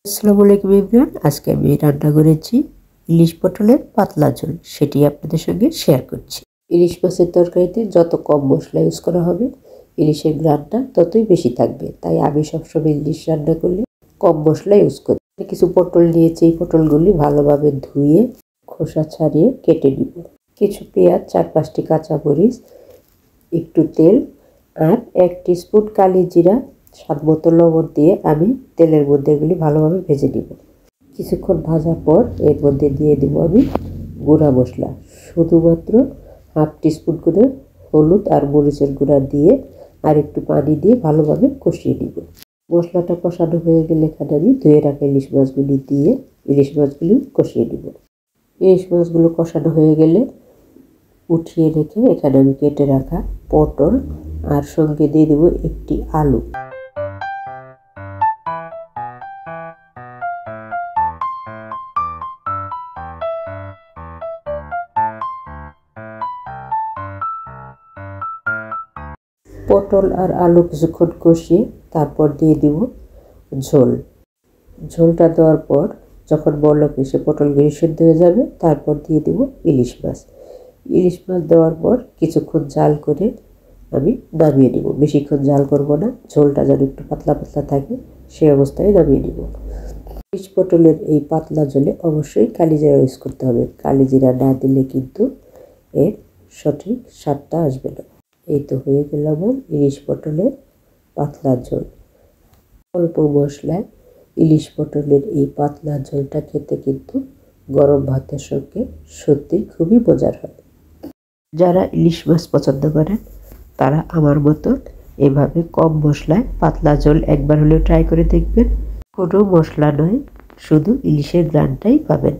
আসসালামু আলাইকুম এভরিওয়ান। আজকে আমি রান্না করেছি ইলিশ পটলের পাতলা ঝোল, সেটি আপনাদের সঙ্গে শেয়ার করছি। ইলিশ মাছের তরকারিতে যত কম মশলা ইউজ করা হবে ইলিশের গ্রানটা ততই বেশি থাকবে, তাই আমি সবসময় ইলিশ রান্না করলে কম মশলা ইউজ করি। কিছু পটল নিয়েছি, এই পটলগুলি ভালোভাবে ধুয়ে খোসা ছাড়িয়ে কেটে নিব। কিছু পেঁয়াজ, 4-5টি কাঁচামরিচ, একটু তেল আর 1 টিস্পুন কালি জিরা, স্বাদ মতো লবণ দিয়ে আমি তেলের মধ্যে এগুলি ভালোভাবে ভেজে নিব। কিছুক্ষণ ভাজার পর এর মধ্যে দিয়ে দিব আমি গুঁড়া মশলা, শুধুমাত্র 1/2 টিস্পুন করে হলুদ আর মরিচের গুঁড়া দিয়ে আর একটু পানি দিয়ে ভালোভাবে কষিয়ে নিব। মশলাটা কষানো হয়ে গেলে এখানে আমি ধুয়ে রাখা ইলিশ মাছগুলি দিয়ে ইলিশ মাছগুলি কষিয়ে নিব। ইলিশ মাছগুলো কষানো হয়ে গেলে উঠিয়ে রেখে এখানে আমি কেটে রাখা পটল আর সঙ্গে দিয়ে দেব একটি আলু। পটল আর আলু কিছুক্ষণ কষিয়ে তারপর দিয়ে দিব ঝোল। ঝোলটা দেওয়ার পর যখন বলক এসে পটলগুলি সিদ্ধ হয়ে যাবে তারপর দিয়ে দিব ইলিশ মাছ। ইলিশ মাছ দেওয়ার পর কিছুক্ষণ জাল করে আমি নামিয়ে নিব। বেশিক্ষণ জাল করব না, ঝোলটা যেন একটু পাতলা পাতলা থাকে সেই অবস্থায় নামিয়ে নিব। ইলিশ পটলের এই পাতলা ঝোলে অবশ্যই কালিজিরা ইউজ করতে হবে। কালিজিরা না দিলে কিন্তু এর সঠিক স্বাদটা আসবে না। এই তো হয়ে গেল আমার ইলিশ পটলের পাতলা ঝোল। অল্প মশলায় ইলিশ পটলের এই পাতলা ঝোলটা খেতে কিন্তু গরম ভাতের সঙ্গে সত্যি খুবই মজার হয়। যারা ইলিশ মাছ পছন্দ করেন তারা আমার মতো এভাবে কম মশলায় পাতলা ঝোল একবার হলেও ট্রাই করে দেখবেন। কোনো মশলা নয়, শুধু ইলিশের গ্রানটাই পাবেন।